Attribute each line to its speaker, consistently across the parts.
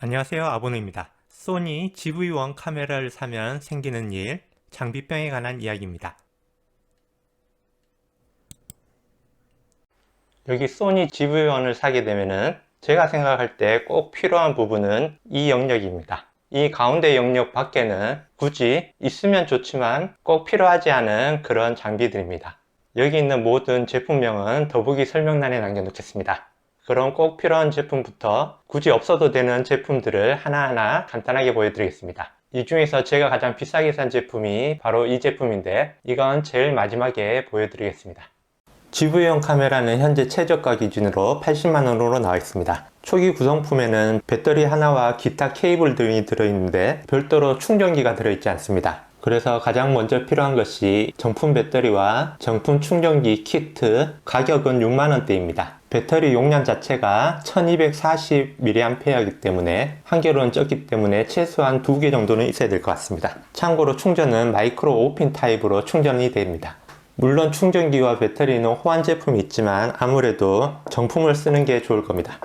Speaker 1: 안녕하세요, 아보노입니다. 소니 GV1 카메라를 사면 생기는 일, 장비병에 관한 이야기입니다. 여기 소니 GV1을 사게 되면은 제가 생각할 때 꼭 필요한 부분은 이 영역입니다. 이 가운데 영역 밖에는 굳이 있으면 좋지만 꼭 필요하지 않은 그런 장비들입니다. 여기 있는 모든 제품명은 더보기 설명란에 남겨놓겠습니다. 그럼 꼭 필요한 제품부터 굳이 없어도 되는 제품들을 하나하나 간단하게 보여드리겠습니다. 이 중에서 제가 가장 비싸게 산 제품이 바로 이 제품인데 이건 제일 마지막에 보여드리겠습니다. GV용 카메라는 현재 최저가 기준으로 80만원으로 나와 있습니다. 초기 구성품에는 배터리 하나와 기타 케이블 등이 들어있는데 별도로 충전기가 들어있지 않습니다. 그래서 가장 먼저 필요한 것이 정품 배터리와 정품 충전기 키트, 가격은 6만원대입니다. 배터리 용량 자체가 1240mAh이기 때문에 한 개로는 적기 때문에 최소한 2개 정도는 있어야 될 것 같습니다. 참고로 충전은 마이크로 5핀 타입으로 충전이 됩니다. 물론 충전기와 배터리는 호환 제품이 있지만 아무래도 정품을 쓰는 게 좋을 겁니다.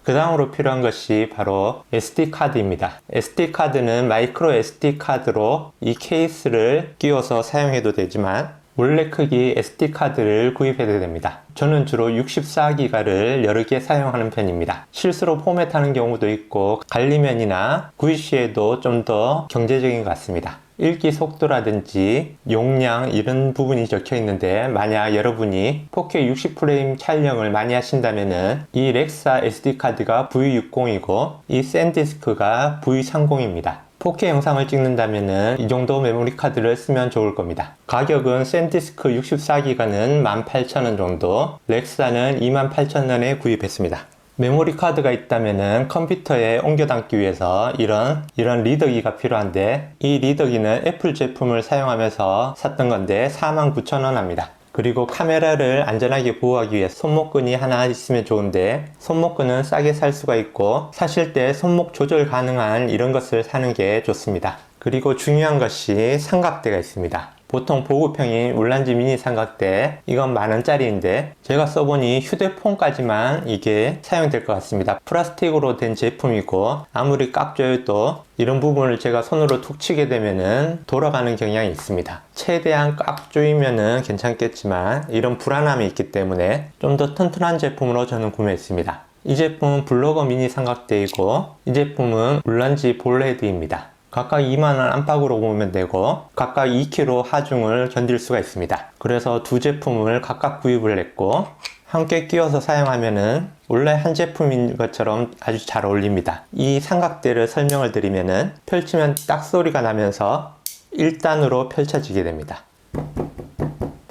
Speaker 1: 그 다음으로 필요한 것이 바로 SD카드입니다. SD카드는 마이크로 SD카드로 이 케이스를 끼워서 사용해도 되지만 원래 크기 SD카드를 구입해야 됩니다. 저는 주로 64기가를 여러 개 사용하는 편입니다. 실수로 포맷하는 경우도 있고 갈리면이나 구입 시에도 좀 더 경제적인 것 같습니다. 읽기 속도라든지 용량 이런 부분이 적혀 있는데 만약 여러분이 4K 60프레임 촬영을 많이 하신다면은 이 렉사 SD카드가 V60이고 이 샌디스크가 V30입니다. 4K 영상을 찍는다면은 이 정도 메모리 카드를 쓰면 좋을 겁니다. 가격은 샌디스크 64기가는 18,000원 정도, 렉사는 28,000원에 구입했습니다. 메모리 카드가 있다면은 컴퓨터에 옮겨 담기 위해서 이런 리더기가 필요한데 이 리더기는 애플 제품을 사용하면서 샀던 건데 49,000원 합니다. 그리고 카메라를 안전하게 보호하기 위해 손목끈이 하나 있으면 좋은데 손목끈은 싸게 살 수가 있고 사실 때 손목 조절 가능한 이런 것을 사는 게 좋습니다. 그리고 중요한 것이 삼각대가 있습니다. 보통 보급형인 울란지 미니 삼각대 이건 만원짜리인데 제가 써보니 휴대폰까지만 이게 사용될 것 같습니다. 플라스틱으로 된 제품이고 아무리 꽉 조여도 이런 부분을 제가 손으로 툭 치게 되면은 돌아가는 경향이 있습니다. 최대한 꽉 조이면은 괜찮겠지만 이런 불안함이 있기 때문에 좀 더 튼튼한 제품으로 저는 구매했습니다. 이 제품은 블로거 미니 삼각대이고 이 제품은 울란지 볼헤드입니다. 각각 2만원 안팎으로 보면 되고 각각 2kg 하중을 견딜 수가 있습니다. 그래서 두 제품을 각각 구입을 했고 함께 끼워서 사용하면은 원래 한 제품인 것처럼 아주 잘 어울립니다. 이 삼각대를 설명을 드리면은 펼치면 딱 소리가 나면서 1단으로 펼쳐지게 됩니다.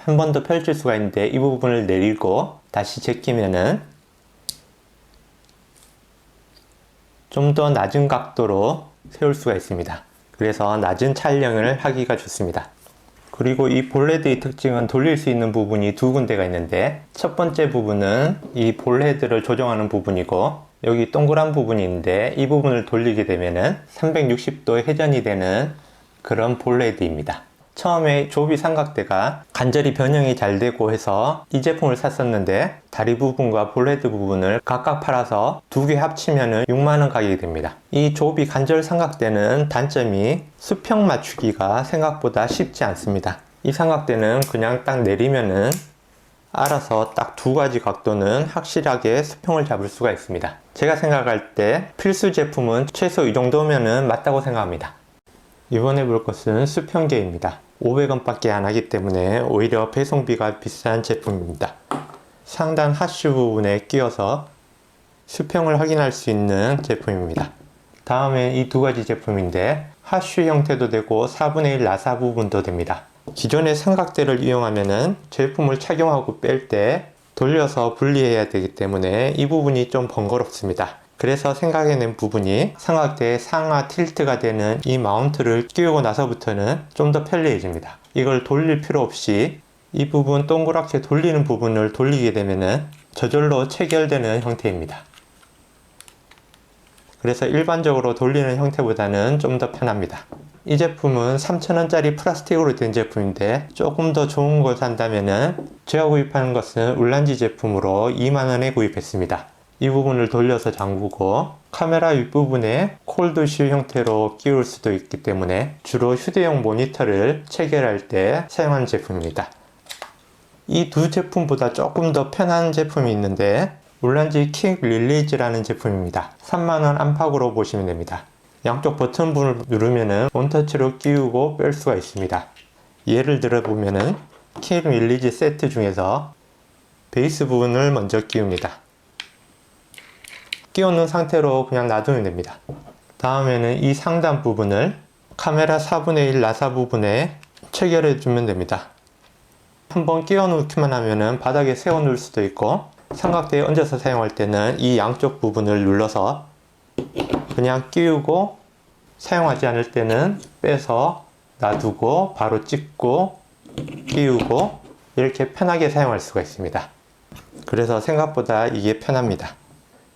Speaker 1: 한 번 더 펼칠 수가 있는데 이 부분을 내리고 다시 제끼면은 좀 더 낮은 각도로 세울 수가 있습니다. 그래서 낮은 촬영을 하기가 좋습니다. 그리고 이 볼헤드의 특징은 돌릴 수 있는 부분이 두 군데가 있는데 첫 번째 부분은 이 볼헤드를 조정하는 부분이고 여기 동그란 부분이 있는데 이 부분을 돌리게 되면은 360도 회전이 되는 그런 볼헤드입니다. 처음에 조비 삼각대가 간절히 변형이 잘 되고 해서 이 제품을 샀었는데 다리 부분과 볼헤드 부분을 각각 팔아서 두 개 합치면 6만원 가격이 됩니다. 이 조비 간절 삼각대는 단점이 수평 맞추기가 생각보다 쉽지 않습니다. 이 삼각대는 그냥 딱 내리면은 알아서 딱 두 가지 각도는 확실하게 수평을 잡을 수가 있습니다. 제가 생각할 때 필수 제품은 최소 이 정도면은 맞다고 생각합니다. 이번에 볼 것은 수평계입니다. 500원 밖에 안 하기 때문에 오히려 배송비가 비싼 제품입니다. 상단 하슈 부분에 끼워서 수평을 확인할 수 있는 제품입니다. 다음에 이 두 가지 제품인데 하슈 형태도 되고 4분의 1 나사 부분도 됩니다. 기존의 삼각대를 이용하면은 제품을 착용하고 뺄 때 돌려서 분리해야 되기 때문에 이 부분이 좀 번거롭습니다. 그래서 생각해낸 부분이 삼각대의 상하 틸트가 되는 이 마운트를 끼우고 나서부터는 좀 더 편리해집니다. 이걸 돌릴 필요 없이 이 부분 동그랗게 돌리는 부분을 돌리게 되면은 저절로 체결되는 형태입니다. 그래서 일반적으로 돌리는 형태보다는 좀 더 편합니다. 이 제품은 3,000원짜리 플라스틱으로 된 제품인데 조금 더 좋은 걸 산다면은 제가 구입하는 것은 울란지 제품으로 2만원에 구입했습니다. 이 부분을 돌려서 잠그고 카메라 윗부분에 콜드슈 형태로 끼울 수도 있기 때문에 주로 휴대용 모니터를 체결할 때 사용하는 제품입니다. 이 두 제품보다 조금 더 편한 제품이 있는데 울란지 킥 릴리즈라는 제품입니다. 3만원 안팎으로 보시면 됩니다. 양쪽 버튼을 누르면은 원터치로 끼우고 뺄 수가 있습니다. 예를 들어 보면은 킥 릴리즈 세트 중에서 베이스 부분을 먼저 끼웁니다. 끼워놓은 상태로 그냥 놔두면 됩니다. 다음에는 이 상단 부분을 카메라 4분의 1 나사 부분에 체결해 주면 됩니다. 한번 끼워 놓기만 하면은 바닥에 세워 놓을 수도 있고, 삼각대에 얹어서 사용할 때는 이 양쪽 부분을 눌러서 그냥 끼우고, 사용하지 않을 때는 빼서 놔두고 바로 찍고 끼우고 이렇게 편하게 사용할 수가 있습니다. 그래서 생각보다 이게 편합니다.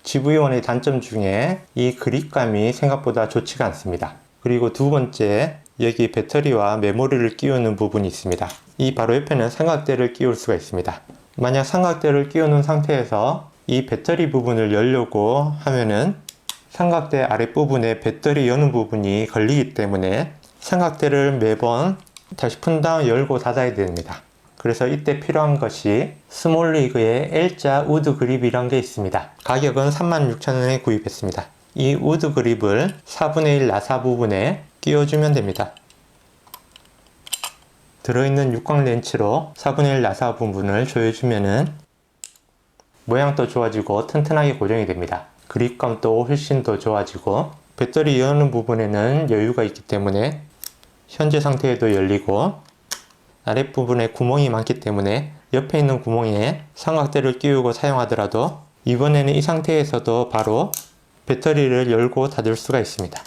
Speaker 1: GV1의 단점 중에 이 그립감이 생각보다 좋지가 않습니다. 그리고 두 번째, 여기 배터리와 메모리를 끼우는 부분이 있습니다. 이 바로 옆에는 삼각대를 끼울 수가 있습니다. 만약 삼각대를 끼워 놓은 상태에서 이 배터리 부분을 열려고 하면은 삼각대 아랫부분에 배터리 여는 부분이 걸리기 때문에 삼각대를 매번 다시 푼 다음 열고 닫아야 됩니다. 그래서 이때 필요한 것이 스몰리그의 L자 우드 그립이란 게 있습니다. 가격은 36,000원에 구입했습니다. 이 우드 그립을 4분의 1 나사 부분에 끼워주면 됩니다. 들어있는 육각 렌치로 4분의 1 나사 부분을 조여주면은 모양도 좋아지고 튼튼하게 고정이 됩니다. 그립감도 훨씬 더 좋아지고, 배터리 여는 부분에는 여유가 있기 때문에 현재 상태에도 열리고, 아랫부분에 구멍이 많기 때문에 옆에 있는 구멍에 삼각대를 끼우고 사용하더라도 이번에는 이 상태에서도 바로 배터리를 열고 닫을 수가 있습니다.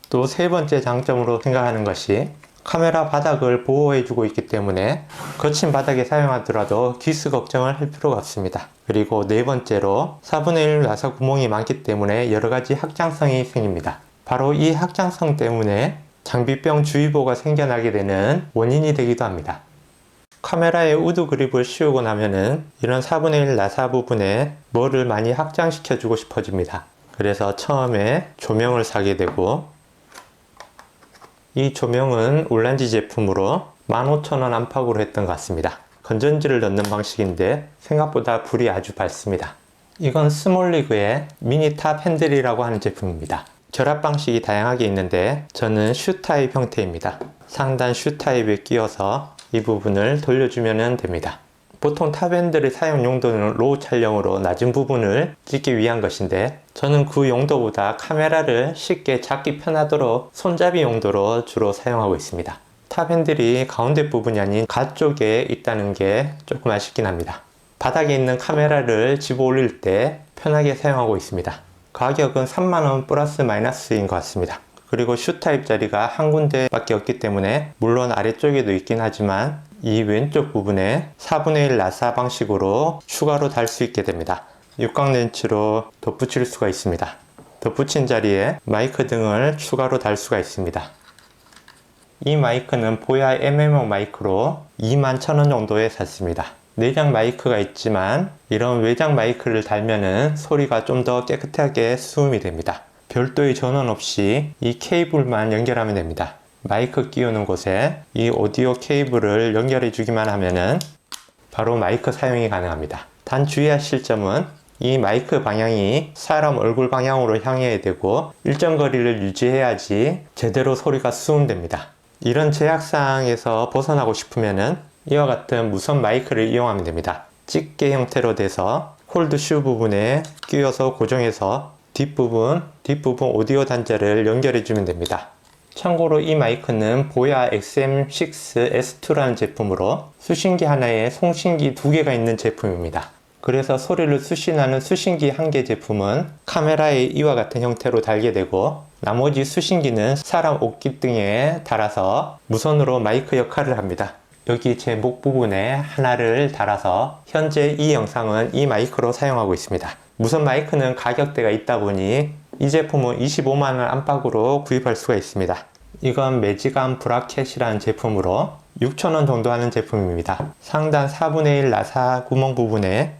Speaker 1: 또 세 번째 장점으로 생각하는 것이 카메라 바닥을 보호해 주고 있기 때문에 거친 바닥에 사용하더라도 기스 걱정을 할 필요가 없습니다. 그리고 네 번째로 4분의 1 나사 구멍이 많기 때문에 여러가지 확장성이 생깁니다. 바로 이 확장성 때문에 장비병 주의보가 생겨나게 되는 원인이 되기도 합니다. 카메라에 우드 그립을 씌우고 나면은 이런 4분의 1 나사 부분에 뭐를 많이 확장시켜 주고 싶어집니다. 그래서 처음에 조명을 사게 되고, 이 조명은 울란지 제품으로 15,000원 안팎으로 했던 것 같습니다. 건전지를 넣는 방식인데 생각보다 불이 아주 밝습니다. 이건 스몰리그의 미니 탑 핸들이라고 하는 제품입니다. 결합 방식이 다양하게 있는데 저는 슈 타입 형태입니다. 상단 슈 타입에 끼워서 이 부분을 돌려주면 됩니다. 보통 탑 핸들의 사용 용도는 로우 촬영으로 낮은 부분을 찍기 위한 것인데, 저는 그 용도보다 카메라를 쉽게 잡기 편하도록 손잡이 용도로 주로 사용하고 있습니다. 탑 핸들이 가운데 부분이 아닌 가쪽에 있다는 게 조금 아쉽긴 합니다. 바닥에 있는 카메라를 집어 올릴 때 편하게 사용하고 있습니다. 가격은 3만원 플러스 마이너스인 것 같습니다. 그리고 슈 타입 자리가 한 군데 밖에 없기 때문에 물론 아래쪽에도 있긴 하지만 이 왼쪽 부분에 4분의 1 나사 방식으로 추가로 달 수 있게 됩니다. 육각 렌치로 덧붙일 수가 있습니다. 덧붙인 자리에 마이크 등을 추가로 달 수가 있습니다. 이 마이크는 보야 MMO 마이크로 21,000원 정도에 샀습니다. 내장 마이크가 있지만 이런 외장 마이크를 달면은 소리가 좀 더 깨끗하게 수음이 됩니다. 별도의 전원 없이 이 케이블만 연결하면 됩니다. 마이크 끼우는 곳에 이 오디오 케이블을 연결해 주기만 하면은 바로 마이크 사용이 가능합니다. 단 주의하실 점은 이 마이크 방향이 사람 얼굴 방향으로 향해야 되고 일정 거리를 유지해야지 제대로 소리가 수음됩니다. 이런 제약사항에서 벗어나고 싶으면은 이와 같은 무선 마이크를 이용하면 됩니다. 집게 형태로 돼서 홀드슈 부분에 끼워서 고정해서 뒷부분 오디오 단자를 연결해 주면 됩니다. 참고로 이 마이크는 보야 XM6S2라는 제품으로 수신기 하나에 송신기 2개가 있는 제품입니다. 그래서 소리를 수신하는 수신기 1개 제품은 카메라에 이와 같은 형태로 달게 되고, 나머지 수신기는 사람 옷깃등에 달아서 무선으로 마이크 역할을 합니다. 여기 제 목 부분에 하나를 달아서 현재 이 영상은 이 마이크로 사용하고 있습니다. 무선 마이크는 가격대가 있다 보니 이 제품은 25만원 안팎으로 구입할 수가 있습니다. 이건 매지감 브라켓이라는 제품으로 6,000원 정도 하는 제품입니다. 상단 4분의 1 나사 구멍 부분에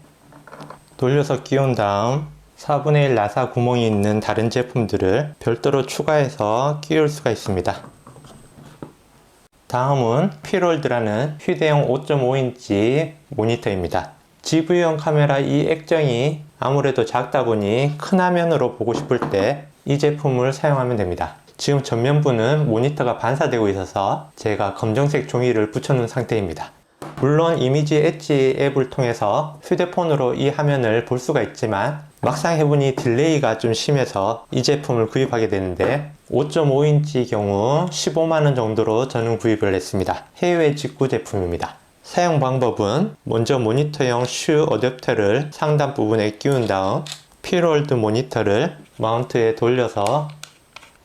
Speaker 1: 돌려서 끼운 다음 4분의 1 나사 구멍이 있는 다른 제품들을 별도로 추가해서 끼울 수가 있습니다. 다음은 퓨월드라는 휴대용 5.5인치 모니터입니다. GV용 카메라 이 액정이 아무래도 작다 보니 큰 화면으로 보고 싶을 때 이 제품을 사용하면 됩니다. 지금 전면부는 모니터가 반사되고 있어서 제가 검정색 종이를 붙여놓은 상태입니다. 물론 이미지 엣지 앱을 통해서 휴대폰으로 이 화면을 볼 수가 있지만 막상 해보니 딜레이가 좀 심해서 이 제품을 구입하게 되는데 5.5인치 경우 15만원 정도로 저는 구입을 했습니다. 해외 직구 제품입니다. 사용 방법은 먼저 모니터용 슈 어댑터를 상단 부분에 끼운 다음 퓨월드 모니터를 마운트에 돌려서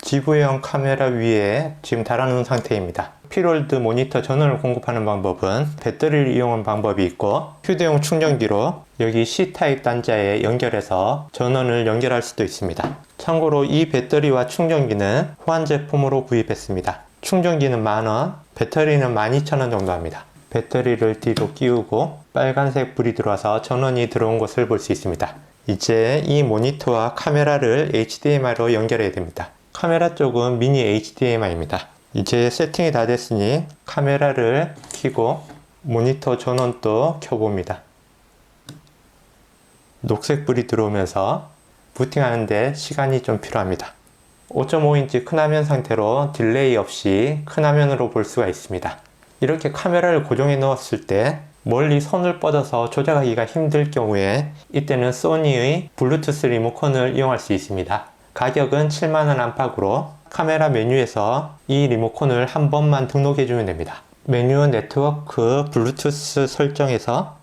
Speaker 1: GV용 카메라 위에 지금 달아놓은 상태입니다. 퓨월드 모니터 전원을 공급하는 방법은 배터리를 이용한 방법이 있고 휴대용 충전기로 여기 C타입 단자에 연결해서 전원을 연결할 수도 있습니다. 참고로 이 배터리와 충전기는 호환 제품으로 구입했습니다. 충전기는 10,000원, 배터리는 12,000원 정도 합니다. 배터리를 뒤로 끼우고 빨간색 불이 들어와서 전원이 들어온 것을 볼 수 있습니다. 이제 이 모니터와 카메라를 HDMI로 연결해야 됩니다. 카메라 쪽은 미니 HDMI입니다. 이제 세팅이 다 됐으니 카메라를 켜고 모니터 전원도 켜봅니다. 녹색 불이 들어오면서 부팅하는데 시간이 좀 필요합니다. 5.5인치 큰 화면 상태로 딜레이 없이 큰 화면으로 볼 수가 있습니다. 이렇게 카메라를 고정해 놓았을 때 멀리 손을 뻗어서 조작하기가 힘들 경우에 이때는 소니의 블루투스 리모컨을 이용할 수 있습니다. 가격은 7만원 안팎으로 카메라 메뉴에서 이 리모컨을 한 번만 등록해주면 됩니다. 메뉴 네트워크 블루투스 설정에서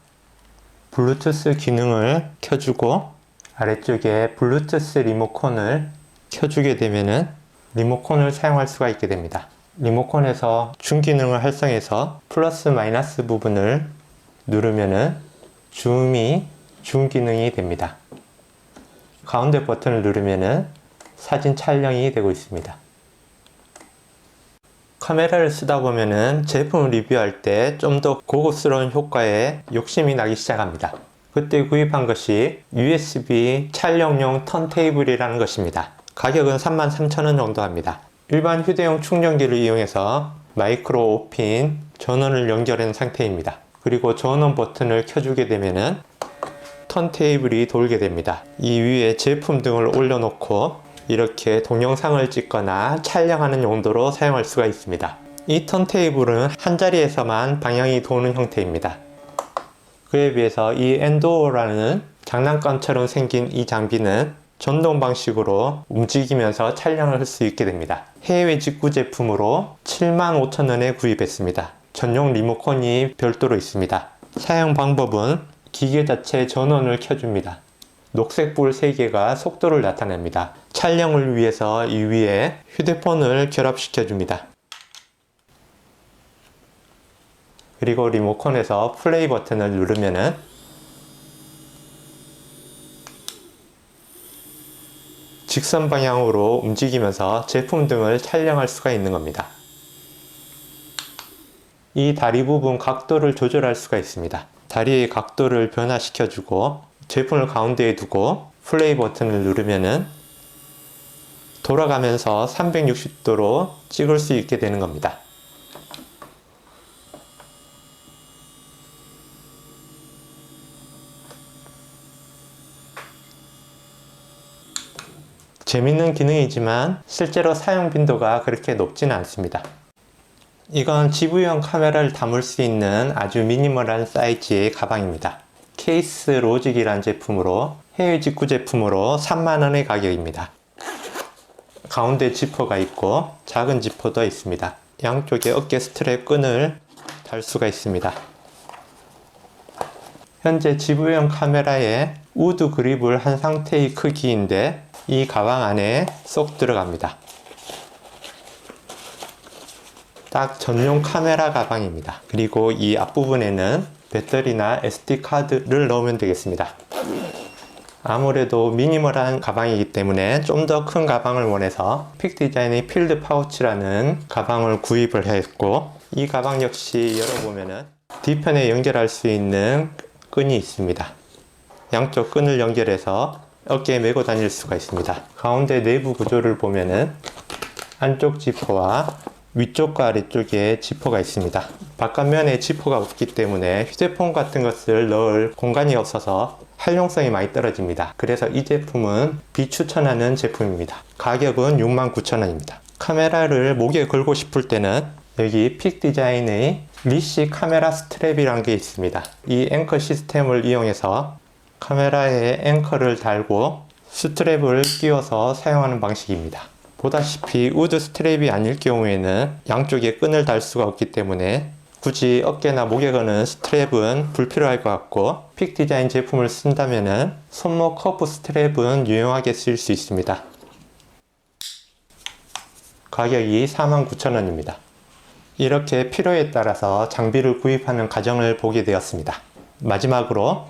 Speaker 1: 블루투스 기능을 켜주고 아래쪽에 블루투스 리모컨을 켜주게 되면은 리모컨을 사용할 수가 있게 됩니다. 리모컨에서 줌 기능을 활성해서 플러스 마이너스 부분을 누르면은 줌이 줌 기능이 됩니다. 가운데 버튼을 누르면은 사진 촬영이 되고 있습니다. 카메라를 쓰다 보면은 제품 리뷰할 때 좀 더 고급스러운 효과에 욕심이 나기 시작합니다. 그때 구입한 것이 USB 촬영용 턴테이블이라는 것입니다. 가격은 33,000원 정도 합니다. 일반 휴대용 충전기를 이용해서 마이크로 5핀 전원을 연결한 상태입니다. 그리고 전원 버튼을 켜주게 되면은 턴테이블이 돌게 됩니다. 이 위에 제품 등을 올려놓고 이렇게 동영상을 찍거나 촬영하는 용도로 사용할 수가 있습니다. 이 턴테이블은 한 자리에서만 방향이 도는 형태입니다. 그에 비해서 이 엔도어라는 장난감처럼 생긴 이 장비는 전동 방식으로 움직이면서 촬영을 할 수 있게 됩니다. 해외 직구 제품으로 75,000원에 구입했습니다. 전용 리모컨이 별도로 있습니다. 사용 방법은 기계 자체 전원을 켜줍니다. 녹색불 3개가 속도를 나타냅니다. 촬영을 위해서 이 위에 휴대폰을 결합시켜 줍니다. 그리고 리모컨에서 플레이 버튼을 누르면은 직선 방향으로 움직이면서 제품 등을 촬영할 수가 있는 겁니다. 이 다리 부분 각도를 조절할 수가 있습니다. 다리의 각도를 변화시켜주고 제품을 가운데에 두고 플레이 버튼을 누르면은 돌아가면서 360도로 찍을 수 있게 되는 겁니다. 재밌는 기능이지만 실제로 사용 빈도가 그렇게 높지는 않습니다. 이건 GV용 카메라를 담을 수 있는 아주 미니멀한 사이즈의 가방입니다. 케이스 로직이라는 제품으로 해외 직구 제품으로 3만원의 가격입니다. 가운데 지퍼가 있고 작은 지퍼도 있습니다. 양쪽에 어깨 스트랩 끈을 달 수가 있습니다. 현재 GV용 카메라에 우드 그립을 한 상태의 크기인데 이 가방 안에 쏙 들어갑니다. 딱 전용 카메라 가방입니다. 그리고 이 앞부분에는 배터리나 SD카드를 넣으면 되겠습니다. 아무래도 미니멀한 가방이기 때문에 좀 더 큰 가방을 원해서 픽디자인의 필드 파우치라는 가방을 구입을 했고, 이 가방 역시 열어보면은 뒤편에 연결할 수 있는 끈이 있습니다. 양쪽 끈을 연결해서 어깨에 메고 다닐 수가 있습니다. 가운데 내부 구조를 보면은 안쪽 지퍼와 위쪽과 아래쪽에 지퍼가 있습니다. 바깥면에 지퍼가 없기 때문에 휴대폰 같은 것을 넣을 공간이 없어서 활용성이 많이 떨어집니다. 그래서 이 제품은 비추천하는 제품입니다. 가격은 69,000원입니다. 카메라를 목에 걸고 싶을 때는 여기 픽 디자인의 리시 카메라 스트랩이라는 게 있습니다. 이 앵커 시스템을 이용해서 카메라에 앵커를 달고 스트랩을 끼워서 사용하는 방식입니다. 보다시피 우드 스트랩이 아닐 경우에는 양쪽에 끈을 달 수가 없기 때문에 굳이 어깨나 목에 거는 스트랩은 불필요할 것 같고, 픽 디자인 제품을 쓴다면 손목 커브 스트랩은 유용하게 쓰일 수 있습니다. 가격이 49,000원입니다. 이렇게 필요에 따라서 장비를 구입하는 과정을 보게 되었습니다. 마지막으로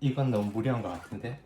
Speaker 1: 이건 너무 무리한 것 같은데?